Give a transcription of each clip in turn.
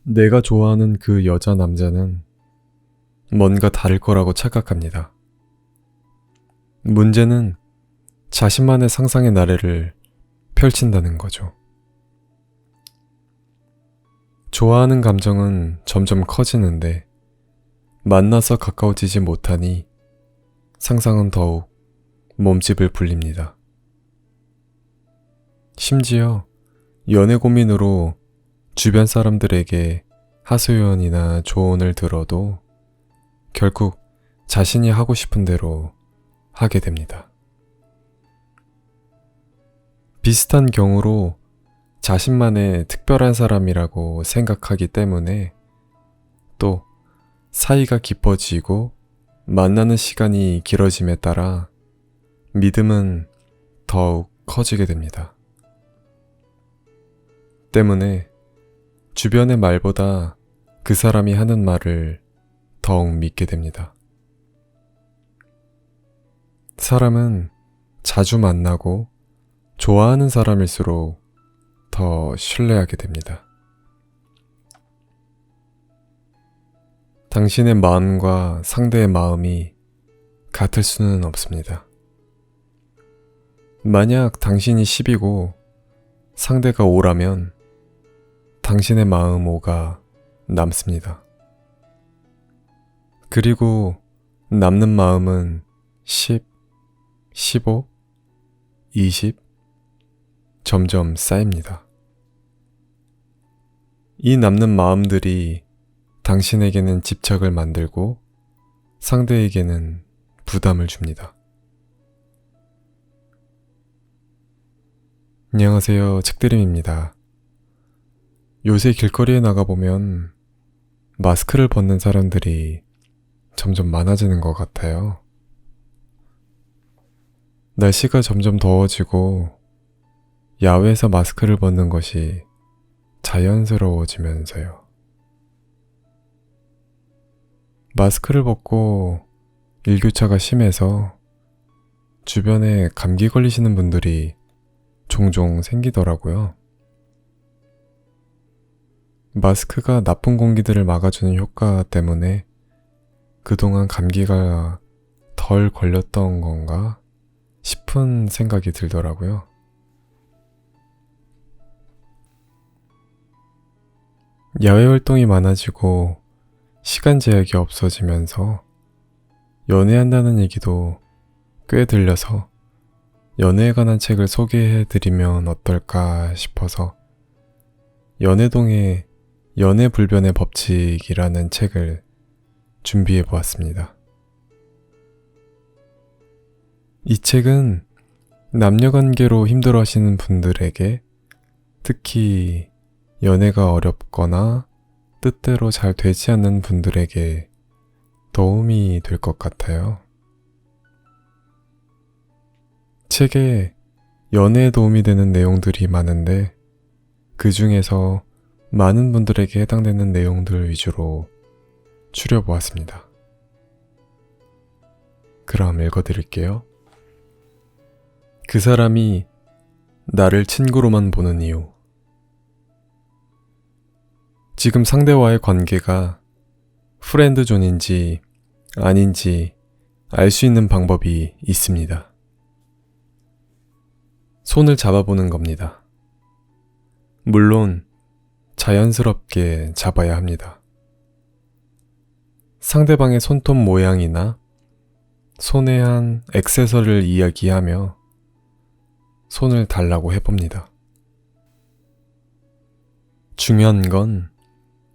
내가 좋아하는 그 여자 남자는 뭔가 다를 거라고 착각합니다. 문제는 자신만의 상상의 나래를 펼친다는 거죠. 좋아하는 감정은 점점 커지는데 만나서 가까워지지 못하니 상상은 더욱 몸집을 불립니다. 심지어 연애 고민으로 주변 사람들에게 하소연이나 조언을 들어도 결국 자신이 하고 싶은 대로 하게 됩니다. 비슷한 경우로 자신만의 특별한 사람이라고 생각하기 때문에 또 사이가 깊어지고 만나는 시간이 길어짐에 따라 믿음은 더욱 커지게 됩니다. 때문에 주변의 말보다 그 사람이 하는 말을 더욱 믿게 됩니다. 사람은 자주 만나고 좋아하는 사람일수록 더 신뢰하게 됩니다. 당신의 마음과 상대의 마음이 같을 수는 없습니다. 만약 당신이 10이고 상대가 5라면 당신의 마음 5가 남습니다. 그리고 남는 마음은 10, 15, 20 점점 쌓입니다. 이 남는 마음들이 당신에게는 집착을 만들고 상대에게는 부담을 줍니다. 안녕하세요, 책드림입니다. 요새 길거리에 나가보면 마스크를 벗는 사람들이 점점 많아지는 것 같아요. 날씨가 점점 더워지고 야외에서 마스크를 벗는 것이 자연스러워지면서요. 마스크를 벗고 일교차가 심해서 주변에 감기 걸리시는 분들이 종종 생기더라고요. 마스크가 나쁜 공기들을 막아주는 효과 때문에 그동안 감기가 덜 걸렸던 건가 싶은 생각이 들더라고요. 야외 활동이 많아지고 시간 제약이 없어지면서 연애한다는 얘기도 꽤 들려서 연애에 관한 책을 소개해드리면 어떨까 싶어서 연애동의 연애불변의 법칙이라는 책을 준비해보았습니다. 이 책은 남녀관계로 힘들어하시는 분들에게, 특히 연애가 어렵거나 뜻대로 잘 되지 않는 분들에게 도움이 될 것 같아요. 책에 연애에 도움이 되는 내용들이 많은데 그 중에서 많은 분들에게 해당되는 내용들 위주로 추려보았습니다. 그럼 읽어드릴게요. 그 사람이 나를 친구로만 보는 이유. 지금 상대와의 관계가 프렌드존인지 아닌지 알 수 있는 방법이 있습니다. 손을 잡아보는 겁니다. 물론 자연스럽게 잡아야 합니다. 상대방의 손톱 모양이나 손에 한 액세서리를 이야기하며 손을 달라고 해봅니다. 중요한 건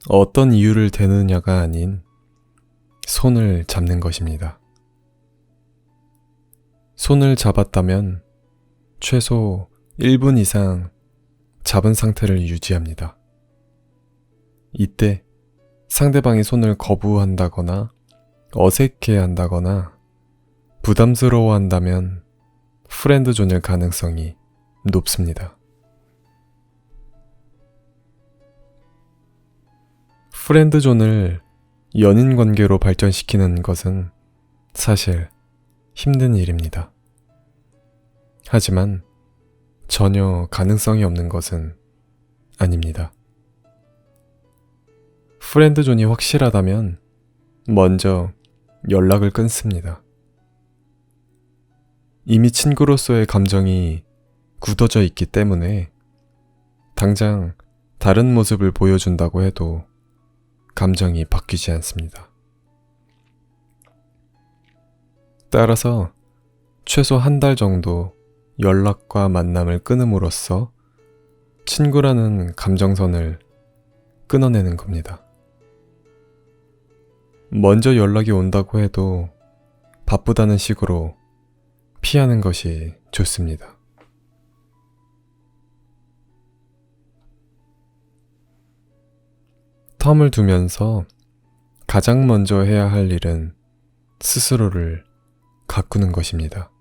어떤 이유를 대느냐가 아닌 손을 잡는 것입니다. 손을 잡았다면 최소 1분 이상 잡은 상태를 유지합니다. 이때 상대방이 손을 거부한다거나 어색해 한다거나 부담스러워 한다면 프렌드존일 가능성이 높습니다. 프렌드존을 연인 관계로 발전시키는 것은 사실 힘든 일입니다. 하지만 전혀 가능성이 없는 것은 아닙니다. 프렌드존이 확실하다면 먼저 연락을 끊습니다. 이미 친구로서의 감정이 굳어져 있기 때문에 당장 다른 모습을 보여준다고 해도 감정이 바뀌지 않습니다. 따라서 최소 한 달 정도 연락과 만남을 끊음으로써 친구라는 감정선을 끊어내는 겁니다. 먼저 연락이 온다고 해도 바쁘다는 식으로 피하는 것이 좋습니다. 텀을 두면서 가장 먼저 해야 할 일은 스스로를 가꾸는 것입니다.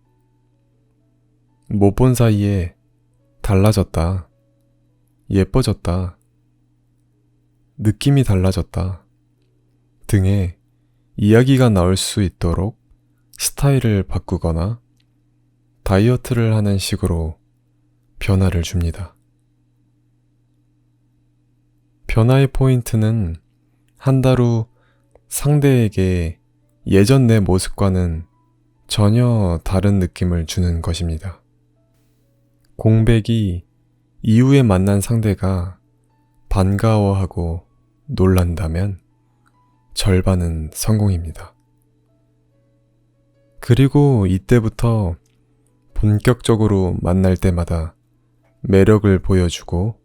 못 본 사이에 달라졌다, 예뻐졌다, 느낌이 달라졌다 등의 이야기가 나올 수 있도록 스타일을 바꾸거나 다이어트를 하는 식으로 변화를 줍니다. 변화의 포인트는 한 달 후 상대에게 예전 내 모습과는 전혀 다른 느낌을 주는 것입니다. 공백이 이후에 만난 상대가 반가워하고 놀란다면 절반은 성공입니다. 그리고 이때부터 본격적으로 만날 때마다 매력을 보여주고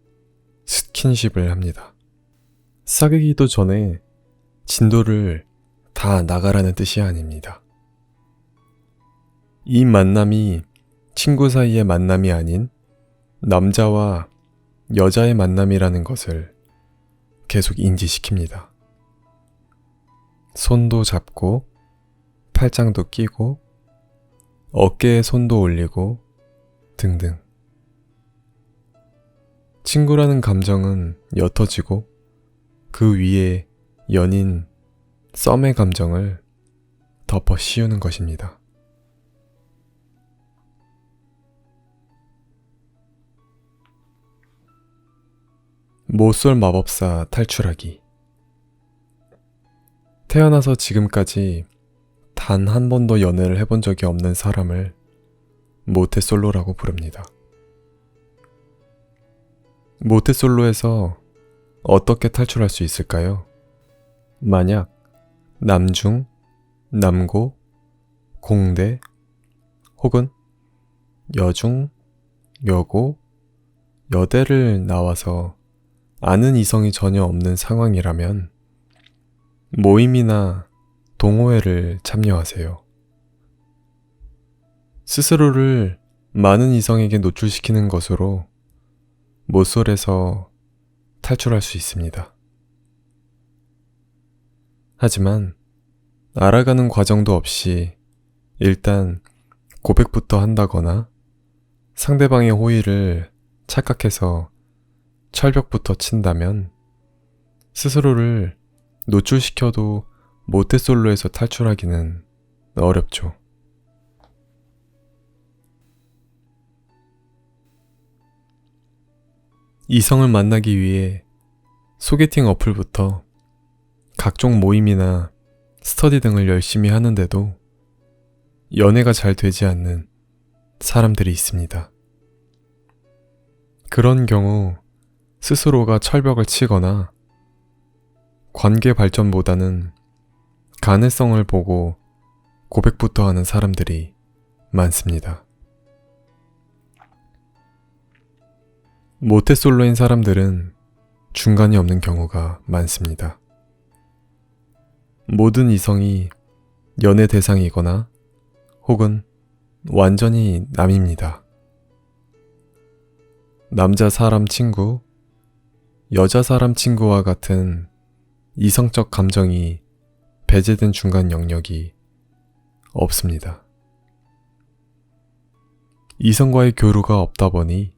스킨십을 합니다. 사귀기도 전에 진도를 다 나가라는 뜻이 아닙니다. 이 만남이 친구 사이의 만남이 아닌 남자와 여자의 만남이라는 것을 계속 인지시킵니다. 손도 잡고 팔짱도 끼고 어깨에 손도 올리고 등등. 친구라는 감정은 옅어지고 그 위에 연인, 썸의 감정을 덮어 씌우는 것입니다. 모쏠 마법사 탈출하기. 태어나서 지금까지 단 한 번도 연애를 해본 적이 없는 사람을 모태솔로라고 부릅니다. 모태솔로에서 어떻게 탈출할 수 있을까요? 만약 남중, 남고, 공대 혹은 여중, 여고, 여대를 나와서 아는 이성이 전혀 없는 상황이라면 모임이나 동호회를 참여하세요. 스스로를 많은 이성에게 노출시키는 것으로 모쏠에서 탈출할 수 있습니다. 하지만 알아가는 과정도 없이 일단 고백부터 한다거나 상대방의 호의를 착각해서 철벽부터 친다면 스스로를 노출시켜도 모태솔로에서 탈출하기는 어렵죠. 이성을 만나기 위해 소개팅 어플부터 각종 모임이나 스터디 등을 열심히 하는데도 연애가 잘 되지 않는 사람들이 있습니다. 그런 경우 스스로가 철벽을 치거나 관계 발전보다는 가능성을 보고 고백부터 하는 사람들이 많습니다. 모태솔로인 사람들은 중간이 없는 경우가 많습니다. 모든 이성이 연애 대상이거나 혹은 완전히 남입니다. 남자 사람 친구, 여자 사람 친구와 같은 이성적 감정이 배제된 중간 영역이 없습니다. 이성과의 교류가 없다 보니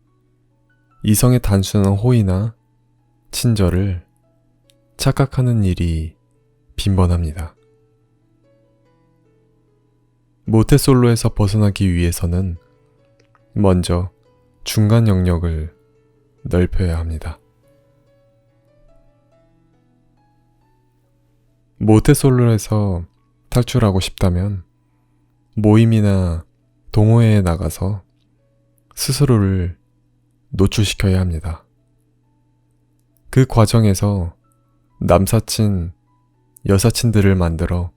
이성의 단순한 호의나 친절을 착각하는 일이 빈번합니다. 모태솔로에서 벗어나기 위해서는 먼저 중간 영역을 넓혀야 합니다. 모태솔로에서 탈출하고 싶다면 모임이나 동호회에 나가서 스스로를 노출시켜야 합니다. 그 과정에서 남사친, 여사친들을 만들어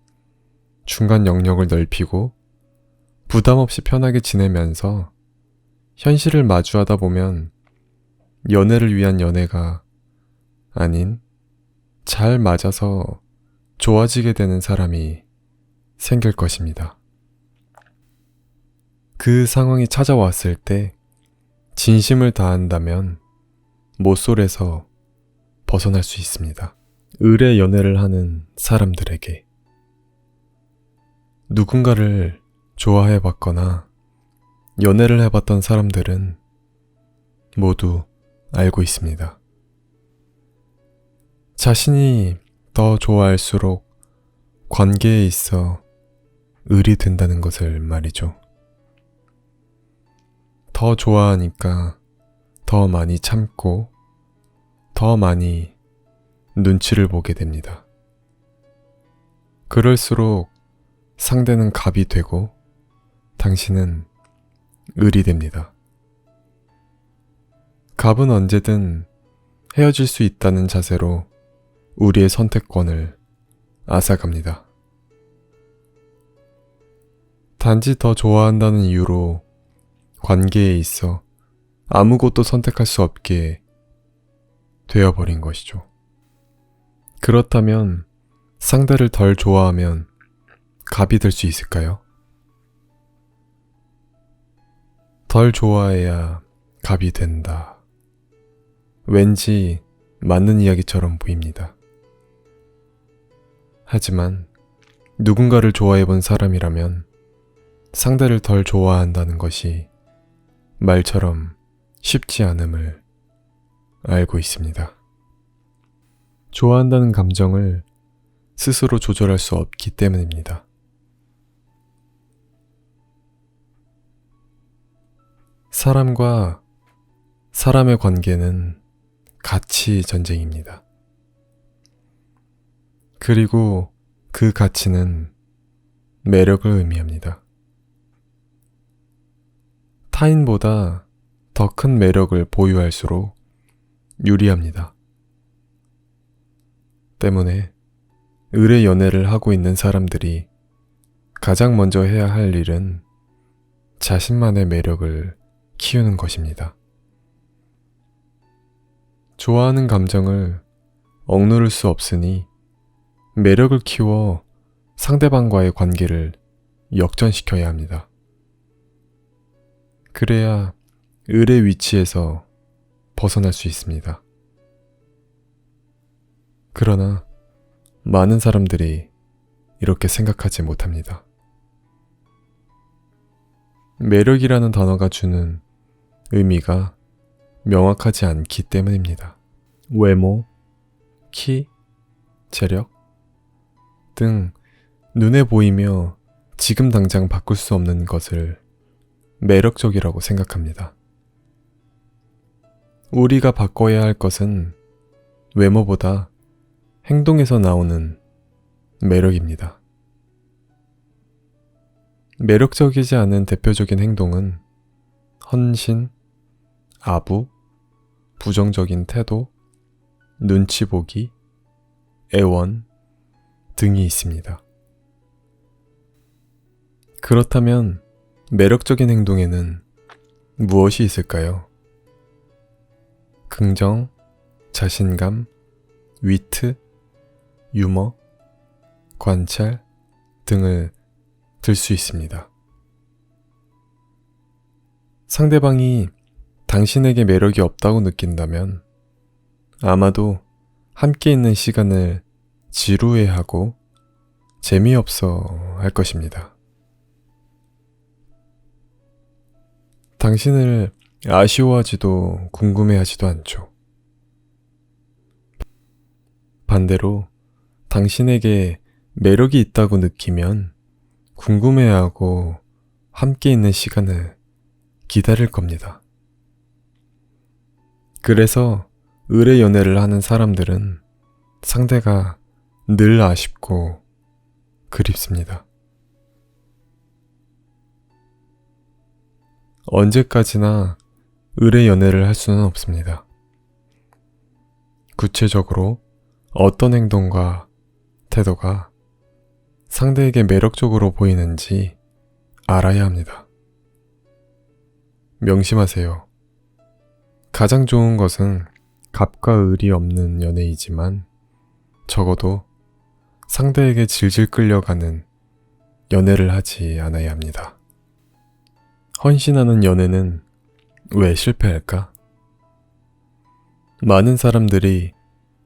중간 영역을 넓히고 부담 없이 편하게 지내면서 현실을 마주하다 보면 연애를 위한 연애가 아닌 잘 맞아서 좋아지게 되는 사람이 생길 것입니다. 그 상황이 찾아왔을 때 진심을 다한다면 모쏠에서 벗어날 수 있습니다. 의뢰 연애를 하는 사람들에게 누군가를 좋아해봤거나 연애를 해봤던 사람들은 모두 알고 있습니다. 자신이 더 좋아할수록 관계에 있어 을이 된다는 것을 말이죠. 더 좋아하니까 더 많이 참고 더 많이 눈치를 보게 됩니다. 그럴수록 상대는 갑이 되고 당신은 을이 됩니다. 갑은 언제든 헤어질 수 있다는 자세로 우리의 선택권을 앗아갑니다. 단지 더 좋아한다는 이유로 관계에 있어 아무것도 선택할 수 없게 되어버린 것이죠. 그렇다면 상대를 덜 좋아하면 갑이 될 수 있을까요? 덜 좋아해야 갑이 된다. 왠지 맞는 이야기처럼 보입니다. 하지만 누군가를 좋아해본 사람이라면 상대를 덜 좋아한다는 것이 말처럼 쉽지 않음을 알고 있습니다. 좋아한다는 감정을 스스로 조절할 수 없기 때문입니다. 사람과 사람의 관계는 가치 전쟁입니다. 그리고 그 가치는 매력을 의미합니다. 타인보다 더 큰 매력을 보유할수록 유리합니다. 때문에 의뢰 연애를 하고 있는 사람들이 가장 먼저 해야 할 일은 자신만의 매력을 키우는 것입니다. 좋아하는 감정을 억누를 수 없으니 매력을 키워 상대방과의 관계를 역전시켜야 합니다. 그래야 을의 위치에서 벗어날 수 있습니다. 그러나 많은 사람들이 이렇게 생각하지 못합니다. 매력이라는 단어가 주는 의미가 명확하지 않기 때문입니다. 외모, 키, 체력 등 눈에 보이며 지금 당장 바꿀 수 없는 것을 매력적이라고 생각합니다. 우리가 바꿔야 할 것은 외모보다 행동에서 나오는 매력입니다. 매력적이지 않은 대표적인 행동은 헌신, 아부, 부정적인 태도, 눈치 보기, 애원 등이 있습니다. 그렇다면 매력적인 행동에는 무엇이 있을까요? 긍정, 자신감, 위트, 유머, 관찰 등을 들 수 있습니다. 상대방이 당신에게 매력이 없다고 느낀다면 아마도 함께 있는 시간을 지루해하고 재미없어 할 것입니다. 당신을 아쉬워하지도 궁금해하지도 않죠. 반대로 당신에게 매력이 있다고 느끼면 궁금해하고 함께 있는 시간을 기다릴 겁니다. 그래서 의뢰 연애를 하는 사람들은 상대가 늘 아쉽고 그립습니다. 언제까지나 의뢰 연애를 할 수는 없습니다. 구체적으로 어떤 행동과 태도가 상대에게 매력적으로 보이는지 알아야 합니다. 명심하세요. 가장 좋은 것은 갑과 을이 없는 연애이지만 적어도 상대에게 질질 끌려가는 연애를 하지 않아야 합니다. 헌신하는 연애는 왜 실패할까? 많은 사람들이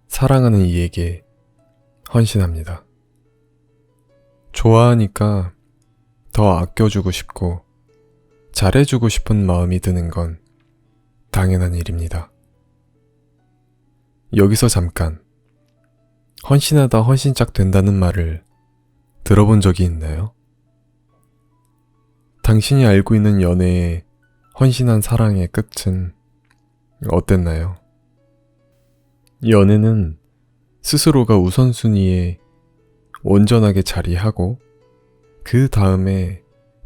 사랑하는 이에게 헌신합니다. 좋아하니까 더 아껴주고 싶고 잘해주고 싶은 마음이 드는 건 당연한 일입니다. 여기서 잠깐, 헌신하다 헌신짝 된다는 말을 들어본 적이 있나요? 당신이 알고 있는 연애의 헌신한 사랑의 끝은 어땠나요? 연애는 스스로가 우선순위에 온전하게 자리하고 그 다음에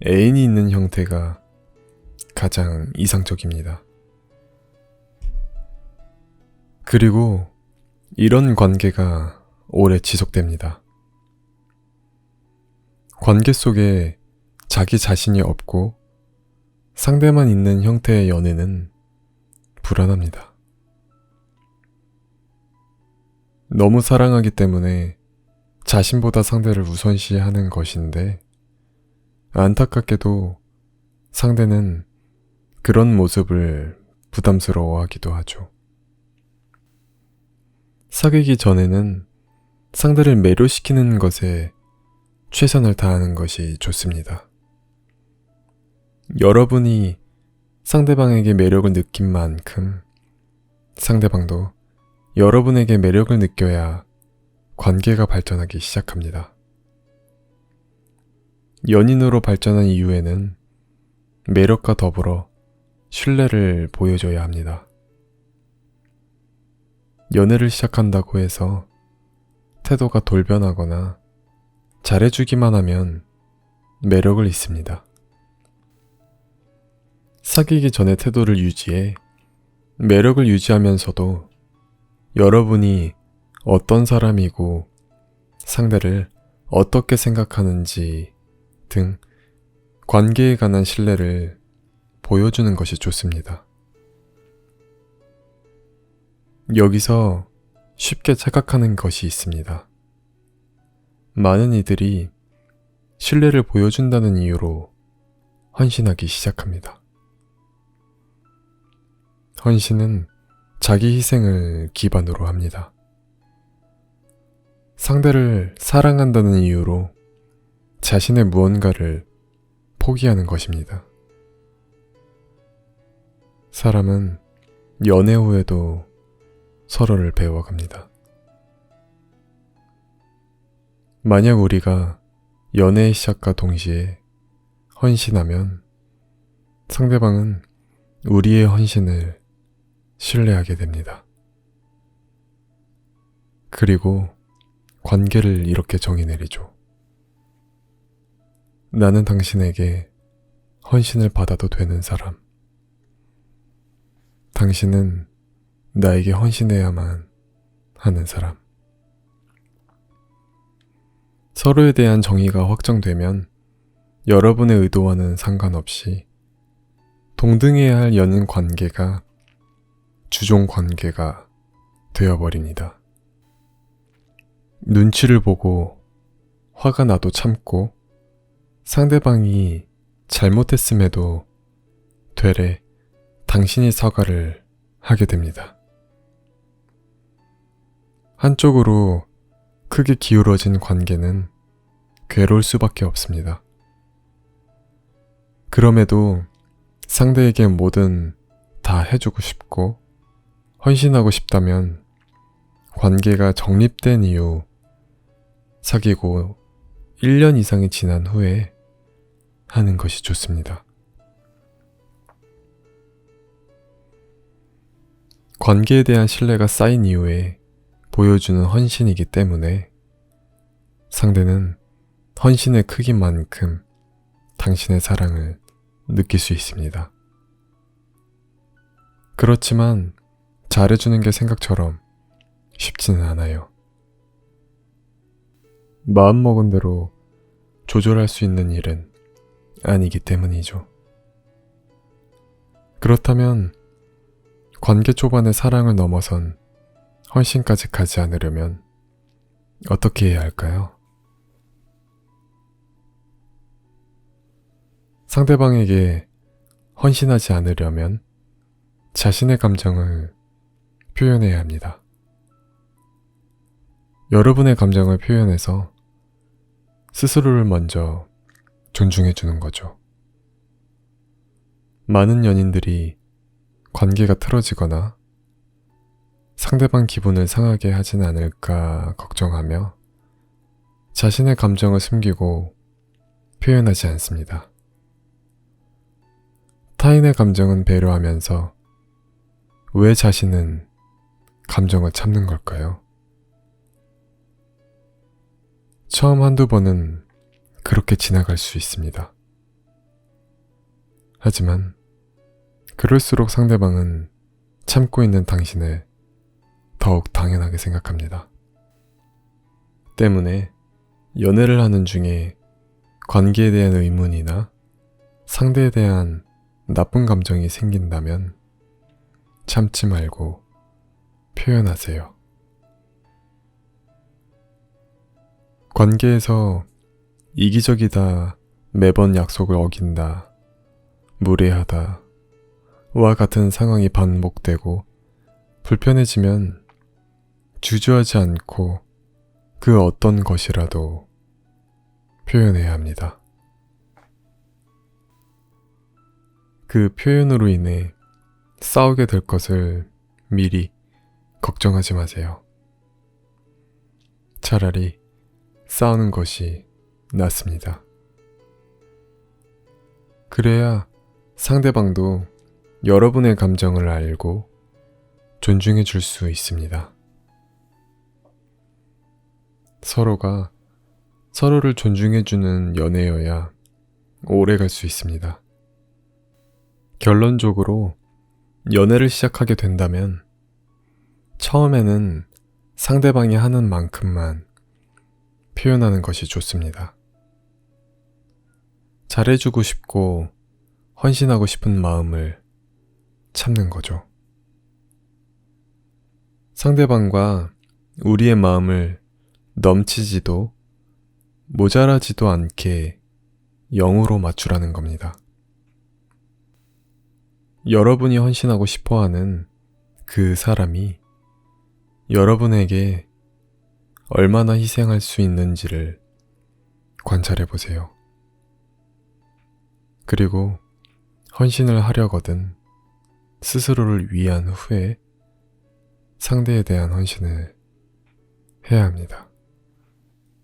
애인이 있는 형태가 가장 이상적입니다. 그리고 이런 관계가 오래 지속됩니다. 관계 속에 자기 자신이 없고 상대만 있는 형태의 연애는 불안합니다. 너무 사랑하기 때문에 자신보다 상대를 우선시하는 것인데 안타깝게도 상대는 그런 모습을 부담스러워하기도 하죠. 사귀기 전에는 상대를 매료시키는 것에 최선을 다하는 것이 좋습니다. 여러분이 상대방에게 매력을 느낀 만큼 상대방도 여러분에게 매력을 느껴야 관계가 발전하기 시작합니다. 연인으로 발전한 이후에는 매력과 더불어 신뢰를 보여줘야 합니다. 연애를 시작한다고 해서 태도가 돌변하거나 잘해주기만 하면 매력을 잃습니다. 사귀기 전에 태도를 유지해 매력을 유지하면서도 여러분이 어떤 사람이고 상대를 어떻게 생각하는지 등 관계에 관한 신뢰를 보여주는 것이 좋습니다. 여기서 쉽게 착각하는 것이 있습니다. 많은 이들이 신뢰를 보여준다는 이유로 헌신하기 시작합니다. 헌신은 자기 희생을 기반으로 합니다. 상대를 사랑한다는 이유로 자신의 무언가를 포기하는 것입니다. 사람은 연애 후에도 서로를 배워갑니다. 만약 우리가 연애의 시작과 동시에 헌신하면 상대방은 우리의 헌신을 신뢰하게 됩니다. 그리고 관계를 이렇게 정의내리죠. 나는 당신에게 헌신을 받아도 되는 사람. 당신은 나에게 헌신해야만 하는 사람. 서로에 대한 정의가 확정되면 여러분의 의도와는 상관없이 동등해야 할 연인 관계가 주종 관계가 되어버립니다. 눈치를 보고 화가 나도 참고 상대방이 잘못했음에도 되레 당신이 사과를 하게 됩니다. 한쪽으로 크게 기울어진 관계는 괴로울 수밖에 없습니다. 그럼에도 상대에게 뭐든 다 해주고 싶고 헌신하고 싶다면 관계가 정립된 이후 사귀고 1년 이상이 지난 후에 하는 것이 좋습니다. 관계에 대한 신뢰가 쌓인 이후에 보여주는 헌신이기 때문에 상대는 헌신의 크기만큼 당신의 사랑을 느낄 수 있습니다. 그렇지만 잘해주는 게 생각처럼 쉽지는 않아요. 마음먹은 대로 조절할 수 있는 일은 아니기 때문이죠. 그렇다면 관계 초반의 사랑을 넘어선 헌신까지 가지 않으려면 어떻게 해야 할까요? 상대방에게 헌신하지 않으려면 자신의 감정을 표현해야 합니다. 여러분의 감정을 표현해서 스스로를 먼저 존중해 주는 거죠. 많은 연인들이 관계가 틀어지거나 상대방 기분을 상하게 하진 않을까 걱정하며 자신의 감정을 숨기고 표현하지 않습니다. 타인의 감정은 배려하면서 왜 자신은 감정을 참는 걸까요? 처음 한두 번은 그렇게 지나갈 수 있습니다. 하지만 그럴수록 상대방은 참고 있는 당신을 더욱 당연하게 생각합니다. 때문에 연애를 하는 중에 관계에 대한 의문이나 상대에 대한 나쁜 감정이 생긴다면 참지 말고 표현하세요. 관계에서 이기적이다, 매번 약속을 어긴다, 무례하다, 와 같은 상황이 반복되고 불편해지면 주저하지 않고 그 어떤 것이라도 표현해야 합니다. 그 표현으로 인해 싸우게 될 것을 미리 걱정하지 마세요. 차라리 싸우는 것이 낫습니다. 그래야 상대방도 여러분의 감정을 알고 존중해 줄 수 있습니다. 서로가 서로를 존중해 주는 연애여야 오래 갈 수 있습니다. 결론적으로 연애를 시작하게 된다면 처음에는 상대방이 하는 만큼만 표현하는 것이 좋습니다. 잘해주고 싶고 헌신하고 싶은 마음을 참는 거죠. 상대방과 우리의 마음을 넘치지도 모자라지도 않게 0으로 맞추라는 겁니다. 여러분이 헌신하고 싶어하는 그 사람이 여러분에게 얼마나 희생할 수 있는지를 관찰해 보세요. 그리고 헌신을 하려거든 스스로를 위한 후에 상대에 대한 헌신을 해야 합니다.